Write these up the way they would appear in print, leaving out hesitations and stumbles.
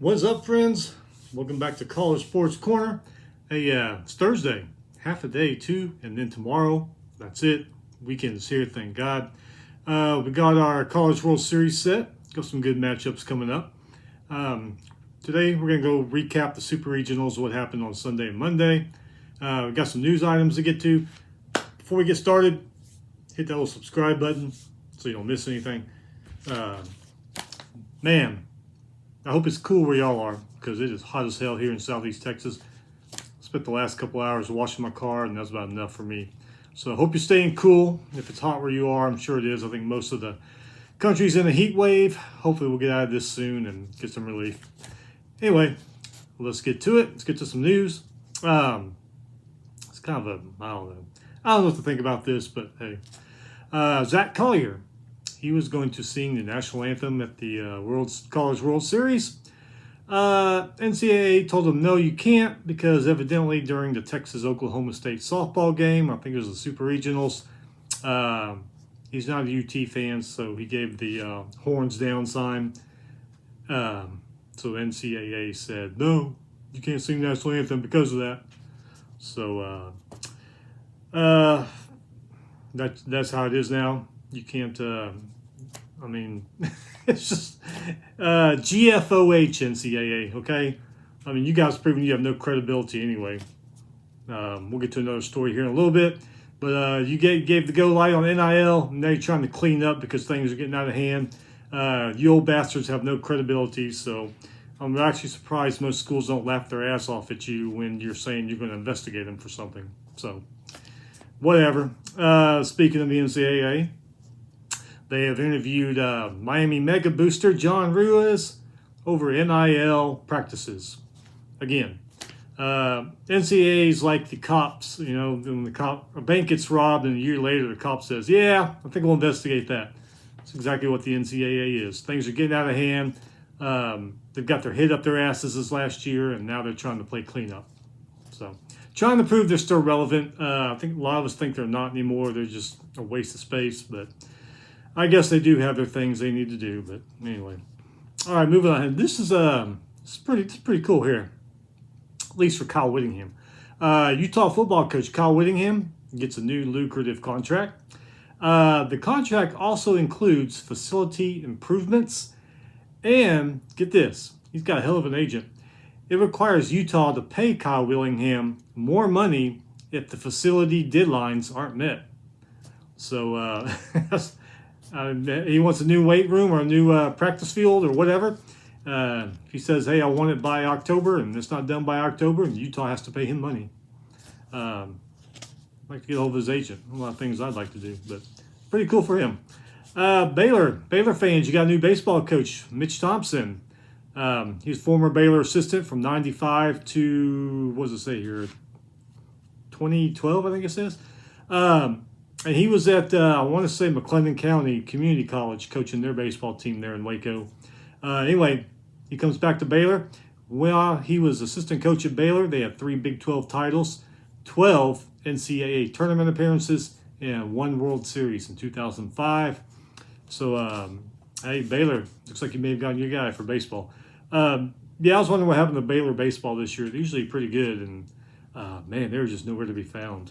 What's up, friends? Welcome back to College Sports Corner. Hey, it's Thursday, half a day too, and then tomorrow, that's it. Weekend is here, thank God. We got our College World Series set. Got some good matchups coming up. Today, we're going to go recap the Super Regionals, what happened on Sunday and Monday. We got some news items to get to. Before we get started, hit that little subscribe button so you don't miss anything. Man, I hope it's cool where y'all are, because it is hot as hell here in Southeast Texas. Spent the last couple hours washing my car, and that's about enough for me. So I hope you're staying cool. If it's hot where you are, I'm sure it is. I think most of the country's in a heat wave. Hopefully we'll get out of this soon and get some relief. Anyway, let's get to it. Let's get to some news. It's kind of a, I don't know what to think about this, but hey. Zach Collier. He was going to sing the national anthem at the College World Series. NCAA told him, no, you can't, because evidently during the Texas-Oklahoma State softball game, I think it was the Super Regionals, he's not a UT fan, so he gave the horns down sign. So NCAA said, no, you can't sing the national anthem because of that. So that's how it is now. You can't, it's just GFOH NCAA, okay? I mean, you guys proven you have no credibility anyway. We'll get to another story here in a little bit. But you gave the go light on NIL, and now you're trying to clean up because things are getting out of hand. You old bastards have no credibility, so I'm actually surprised most schools don't laugh their ass off at you when you're saying you're going to investigate them for something. So, whatever. Speaking of the NCAA, they have interviewed Miami Mega Booster John Ruiz over NIL practices. Again, NCAA is like the cops. You know, when a bank gets robbed and a year later the cop says, yeah, I think we'll investigate that. That's exactly what the NCAA is. Things are getting out of hand. They've got their head up their asses this last year, and now they're trying to play cleanup. So, trying to prove they're still relevant. I think a lot of us think they're not anymore. They're just a waste of space, but I guess they do have their things they need to do. But anyway, all right, moving on. This is it's pretty cool here, at least for Kyle Whittingham. Utah football coach Kyle Whittingham gets a new lucrative contract. The contract also includes facility improvements, and get this, he's got a hell of an agent. It requires Utah to pay Kyle Whittingham more money if the facility deadlines aren't met. So he wants a new weight room or a new practice field or whatever. He says, hey, I want it by October, and it's not done by October, and Utah has to pay him money. I'd like to get hold of his agent. A lot of things I'd like to do, but pretty cool for him. Baylor fans, you got a new baseball coach, Mitch Thompson. He's former Baylor assistant from 95 to, what does it say here, 2012, I think it says. And he was at, I want to say, McLennan County Community College, coaching their baseball team there in Waco. Anyway, he comes back to Baylor. Well, he was assistant coach at Baylor. They had 3 Big 12 titles, 12 NCAA tournament appearances, and 1 World Series in 2005. So, hey, Baylor, looks like you may have gotten your guy for baseball. I was wondering what happened to Baylor baseball this year. They're usually pretty good, and man, they were just nowhere to be found.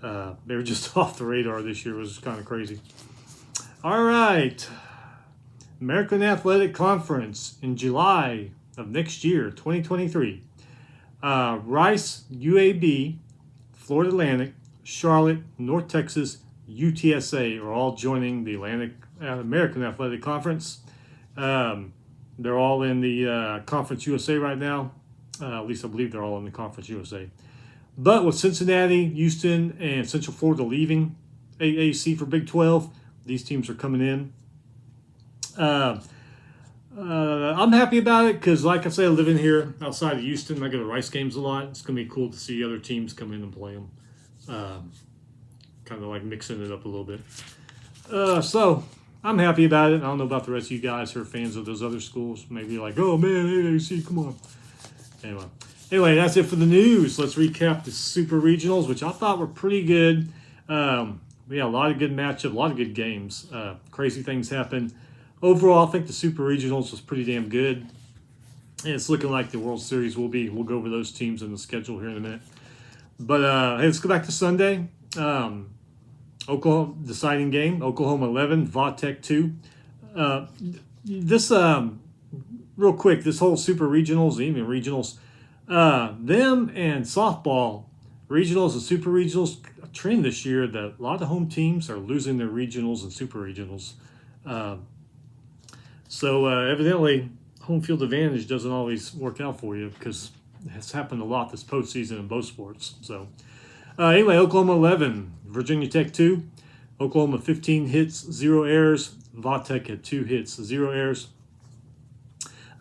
They were just off the radar this year. It was kind of crazy. All right. American Athletic Conference in July of next year, 2023. Rice, UAB, Florida Atlantic, Charlotte, North Texas, UTSA are all joining the American Athletic Conference. They're all in the Conference USA right now. At least I believe they're all in the Conference USA. But with Cincinnati, Houston, and Central Florida leaving AAC for Big 12, these teams are coming in. I'm happy about it because, like I say, I live in here outside of Houston. I go to Rice games a lot. It's going to be cool to see other teams come in and play them. Kind of like mixing it up a little bit. So I'm happy about it. I don't know about the rest of you guys who are fans of those other schools. Maybe like, oh, man, AAC, come on. Anyway, that's it for the news. Let's recap the Super Regionals, which I thought were pretty good. We had a lot of good matchups, a lot of good games. Crazy things happened overall, I think the Super Regionals was pretty damn good. And it's looking like the World Series will be. We'll go over those teams in the schedule here in a minute. But hey, let's go back to Sunday. Oklahoma deciding game. Oklahoma 11, Vautech 2. This real quick. This whole Super Regionals, even regionals, them and softball regionals and Super Regionals trend this year that a lot of home teams are losing their regionals and Super Regionals. So evidently, home field advantage doesn't always work out for you because it's happened a lot this postseason in both sports. So anyway, Oklahoma 11, Virginia Tech 2. Oklahoma 15 hits, 0 errors. Vautech had 2 hits, 0 errors.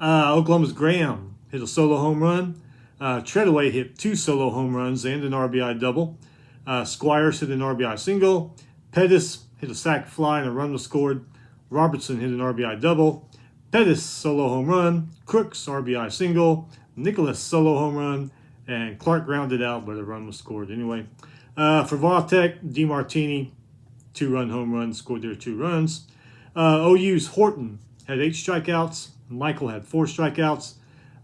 Oklahoma's Graham hit a solo home run. Treadaway hit 2 solo home runs and an RBI double. Squires hit an RBI single. Pettis hit a sac fly and a run was scored. Robertson hit an RBI double. Pettis solo home run. Crooks RBI single. Nicholas solo home run. And Clark grounded out, but a run was scored anyway. For Vautech, DeMartini, 2-run home run, scored their 2 runs. OU's Horton had 8 strikeouts. Michael had 4 strikeouts.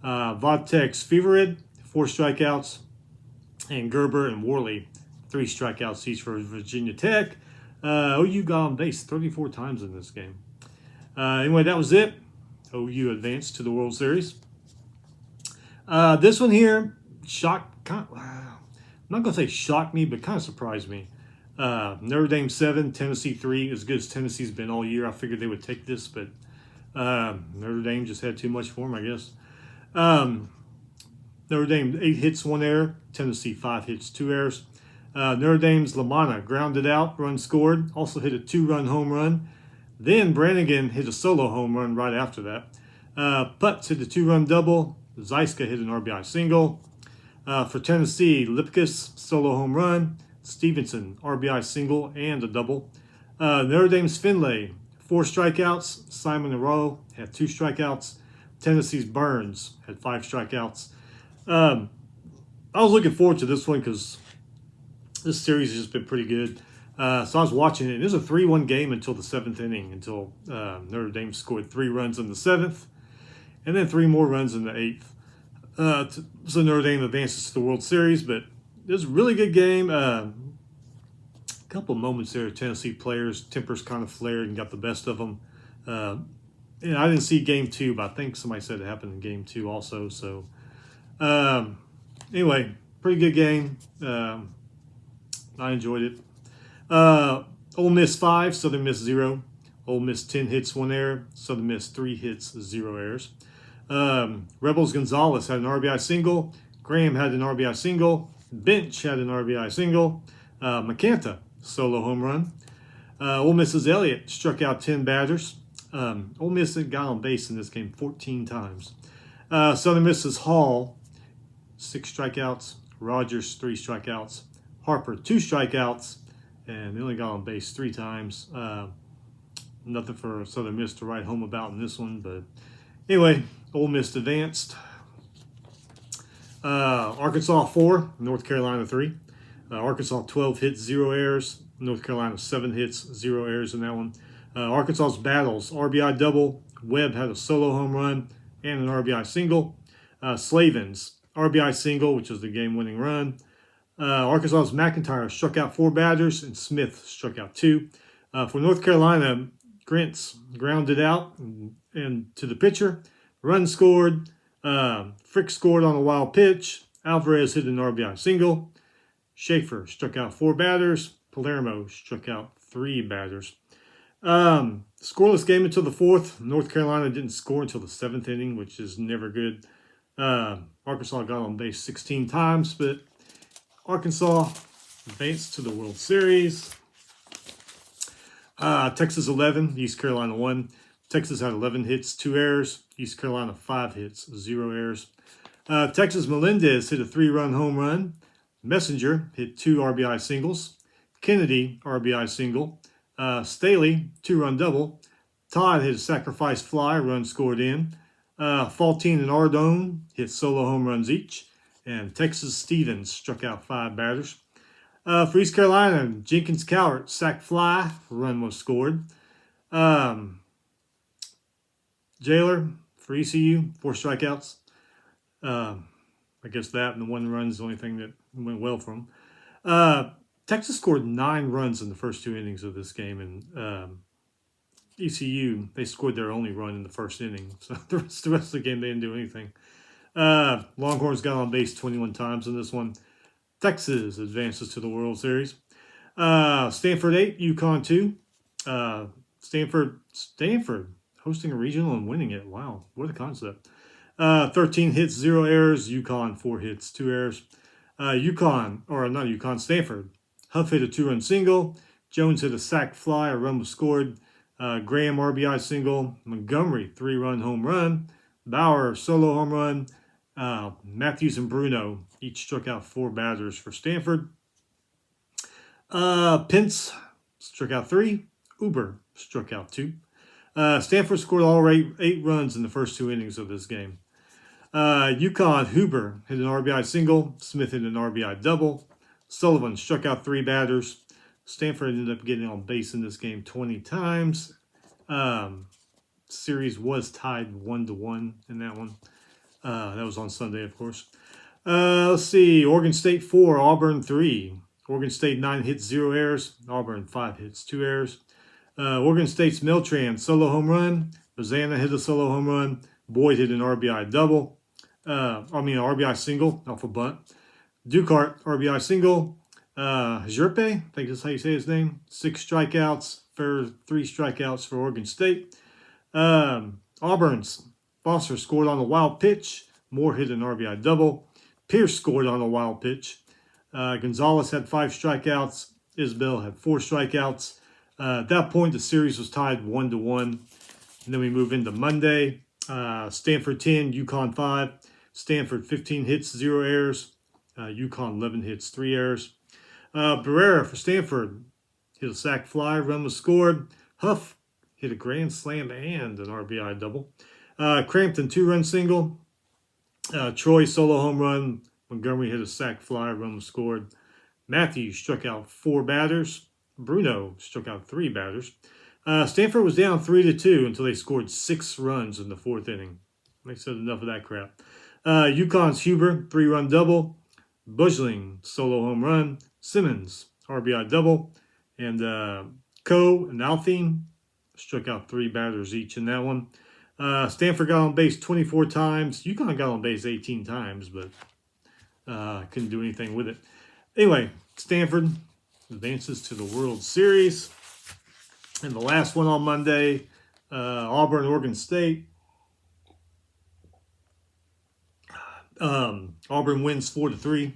Vautech's Fevered, 4 strikeouts. And Gerber and Worley, 3 strikeouts each for Virginia Tech. OU got on base 34 times in this game. Anyway, that was it. OU advanced to the World Series. This one here I'm not going to say shocked me, but kind of surprised me. Notre Dame 7, Tennessee 3. As good as Tennessee's been all year, I figured they would take this, but Notre Dame just had too much for them, I guess. Notre Dame 8 hits, 1 error. Tennessee 5 hits, 2 errors. Notre Dame's Lamanna grounded out, run scored. Also hit a 2-run home run. Then Brannigan hit a solo home run right after that. Putz hit a 2-run double. Zeiska hit an RBI single. For Tennessee, Lipkis solo home run. Stevenson RBI single and a double. Notre Dame's Finlay 4 strikeouts. Simon Arroyo had 2 strikeouts. Tennessee's Burns had 5 strikeouts. I was looking forward to this one because this series has just been pretty good. So I was watching it. It was a 3-1 game until the 7th inning, until Notre Dame scored 3 runs in the 7th, and then 3 more runs in the 8th. So Notre Dame advances to the World Series, but it was a really good game. A couple moments there, Tennessee players' tempers kind of flared and got the best of them. And I didn't see game 2, but I think somebody said it happened in game 2 also. So anyway, pretty good game. I enjoyed it. Ole Miss 5, Southern Miss 0. Ole Miss 10 hits, 1 error. Southern Miss 3 hits, 0 errors. Rebels Gonzalez had an RBI single. Graham had an RBI single. Bench had an RBI single. McCanta, solo home run. Ole Miss's Elliott struck out 10 batters. Ole Miss got on base in this game 14 times. Southern Miss's Hall, 6 strikeouts. Rogers, 3 strikeouts. Harper, 2 strikeouts. And they only got on base 3 times. Nothing for Southern Miss to write home about in this one. But anyway, Ole Miss advanced. Arkansas 4, North Carolina 3. Arkansas 12 hits, 0 errors. North Carolina 7 hits, 0 errors in that one. Arkansas's battles, RBI double. Webb had a solo home run and an RBI single. Slavin's RBI single, which was the game-winning run. Arkansas's McIntyre struck out 4 batters, and Smith struck out 2. For North Carolina, Grants grounded out and to the pitcher. Run scored. Frick scored on a wild pitch. Alvarez hit an RBI single. Schaefer struck out 4 batters. Palermo struck out 3 batters. Scoreless game until the 4th. North Carolina didn't score until the 7th inning, which is never good. Arkansas got on base 16 times, but Arkansas advanced to the World Series. Texas 11, East Carolina 1. Texas had 11 hits, 2 errors. East Carolina 5 hits, 0 errors. Texas Melendez hit a 3-run home run. Messenger hit 2 RBI singles. Kennedy, RBI single. Staley, 2-run double. Todd hit a sacrifice fly, run scored in. Faultine and Ardone hit solo home runs each. And Texas Stevens struck out 5 batters. For East Carolina, Jenkins Cowart sac fly, run was scored. Jailer for ECU, 4 strikeouts. I guess that and the 1 run is the only thing that went well for him. Texas scored 9 runs in the first 2 innings of this game, and ECU, they scored their only run in the first inning. So the rest of the game, they didn't do anything. Longhorns got on base 21 times in this one. Texas advances to the World Series. Stanford 8, UConn 2. Stanford hosting a regional and winning it. Wow, what a concept. 13 hits, 0 errors. UConn 4 hits, 2 errors. Stanford. Huff hit a 2-run single. Jones hit a sac fly. A run was scored. Graham RBI single. Montgomery 3-run home run. Bauer solo home run. Matthews and Bruno each struck out 4 batters for Stanford. Pence struck out 3. Uber struck out 2. Stanford scored all 8 runs in the first 2 innings of this game. UConn, Huber hit an RBI single. Smith hit an RBI double. Sullivan struck out 3 batters. Stanford ended up getting on base in this game 20 times. Series was tied 1-1 in that one. That was on Sunday, of course. Let's see. Oregon State 4, Auburn 3. Oregon State 9 hits, 0 errors. Auburn 5 hits, 2 errors. Oregon State's Meltran solo home run. Rosanna hit a solo home run. Boyd hit an RBI double. RBI single off a bunt. Ducart RBI single. Jerpe, I think that's how you say his name. 6 strikeouts for 3 strikeouts for Oregon State. Auburn's Foster scored on a wild pitch. Moore hit an RBI double. Pierce scored on a wild pitch. Gonzalez had 5 strikeouts. Isbell had 4 strikeouts. At that point, the series was tied 1-1. And then we move into Monday. Stanford 10, UConn 5. Stanford 15 hits, 0 errors. UConn 11 hits, 3 errors. Barrera for Stanford hit a sac fly. Run was scored. Huff hit a grand slam and an RBI double. Crampton 2-run single. Troy solo home run. Montgomery hit a sac fly. Run was scored. Matthews struck out 4 batters. Bruno struck out 3 batters. Stanford was down 3-2 until they scored 6 runs in the 4th inning. They said enough of that crap. UConn's Huber 3-run double. Bushling solo home run. Simmons RBI double. And Coe and Althine struck out 3 batters each in that one. Stanford got on base 24 times. UConn got on base 18 times, but couldn't do anything with it. Anyway, Stanford advances to the World Series. And the last one on Monday, Auburn, Oregon State. Auburn wins 4-3.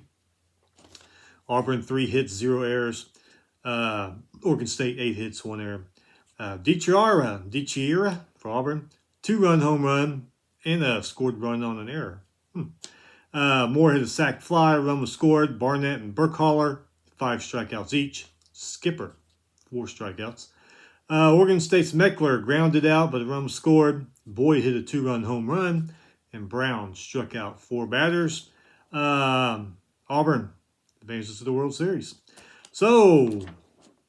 Auburn 3 hits, 0 errors. Oregon State 8 hits, 1 error. DiChiara for Auburn, 2-run home run and a scored run on an error. Moore hit a sac fly, run was scored. Barnett and Burkhaller, 5 strikeouts each. Skipper, 4 strikeouts. Oregon State's Meckler grounded out, but a run was scored. Boyd hit a 2-run home run, and Brown struck out 4 batters. Auburn advances to the World Series. So,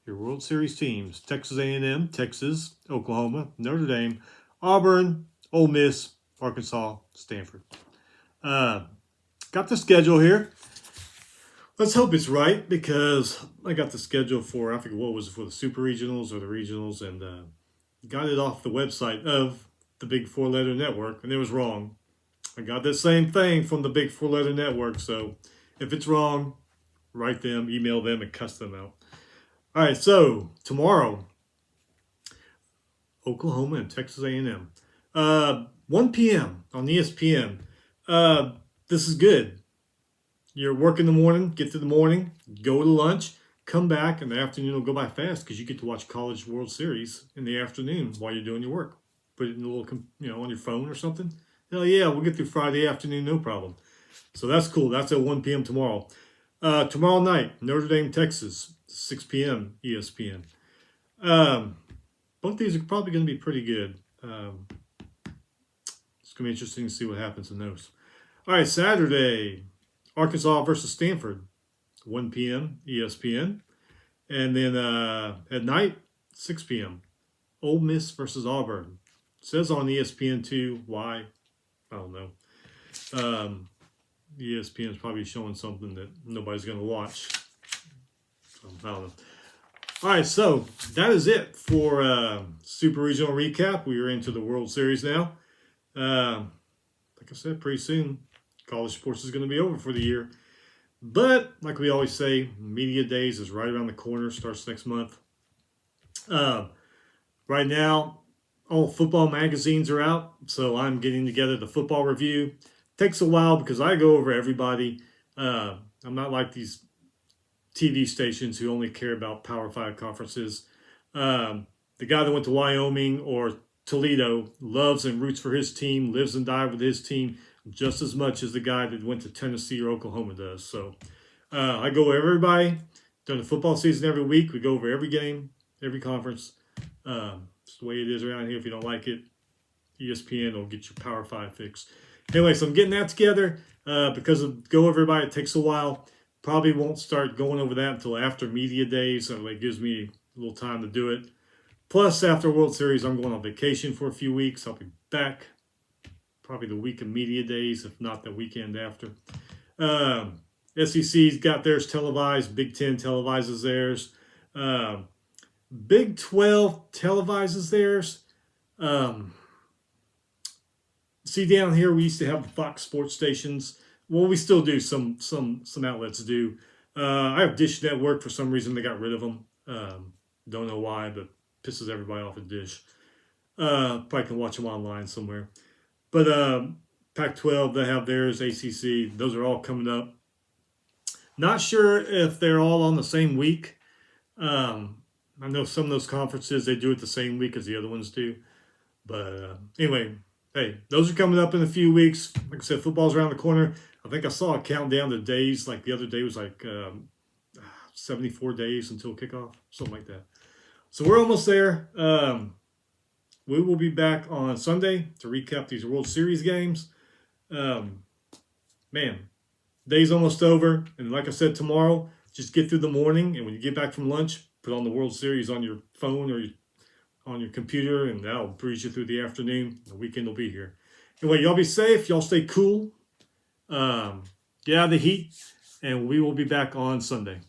your World Series teams: Texas A&M, Texas, Oklahoma, Notre Dame, Auburn, Ole Miss, Arkansas, Stanford. Got the schedule here. Let's hope it's right, because I got the schedule for, I think what was it, for the Super Regionals or the Regionals, and got it off the website of the Big 4-Letter Network, and it was wrong. I got the same thing from the Big 4-Letter Network, so if it's wrong, write them, email them, and cuss them out. All right, so tomorrow, Oklahoma and Texas A&M. 1 p.m. on ESPN. This is good. You're working in the morning, get to the morning, go to lunch, come back, and the afternoon will go by fast because you get to watch College World Series in the afternoon while you're doing your work. Put it in a little, on your phone or something. Hell yeah, we'll get through Friday afternoon, no problem. So that's cool. That's at 1 p.m. tomorrow. Tomorrow night, Notre Dame, Texas, 6 p.m. ESPN. Both these are probably going to be pretty good. It's going to be interesting to see what happens in those. All right, Saturday, Arkansas versus Stanford, 1 p.m. ESPN. And then at night, 6 p.m., Ole Miss versus Auburn, says on ESPN2. Why? I don't know. ESPN is probably showing something that nobody's going to watch. I don't know. All right, so that is it for Super Regional Recap. We are into the World Series now. Like I said, pretty soon, college sports is going to be over for the year. But, like we always say, Media Days is right around the corner, starts next month. Right now, all football magazines are out, so I'm getting together the football review. Takes a while because I go over everybody. I'm not like these TV stations who only care about Power 5 conferences. The guy that went to Wyoming or Toledo loves and roots for his team, lives and dies with his team just as much as the guy that went to Tennessee or Oklahoma does. So I go over everybody during the football season every week. We go over every game, every conference. It's the way it is around here. If you don't like it, ESPN will get your Power 5 fix. Anyway, so I'm getting that together because of go over everybody. It takes a while. Probably won't start going over that until after Media Days, so it gives me a little time to do it. Plus, after World Series, I'm going on vacation for a few weeks. I'll be back probably the week of Media Days, if not the weekend after. SEC's got theirs televised. Big Ten televises theirs. Big 12 televises theirs. See, down here we used to have the Fox Sports stations. Well, we still do. Some outlets do. I have Dish Network. For some reason, they got rid of them. Don't know why, but pisses everybody off at Dish. Probably can watch them online somewhere. But Pac-12, they have theirs. ACC, those are all coming up. Not sure if they're all on the same week. I know some of those conferences, they do it the same week as the other ones do. But anyway, hey, those are coming up in a few weeks. Like I said, football's around the corner. I think I saw a countdown to days. Like the other day was like 74 days until kickoff, something like that. So we're almost there. We will be back on Sunday to recap these World Series games. Man, day's almost over. And like I said, tomorrow, just get through the morning. And when you get back from lunch, put on the World Series on your phone or on your computer, and that'll breeze you through the afternoon. The weekend will be here. Anyway, y'all be safe. Y'all stay cool. Get out of the heat. And we will be back on Sunday.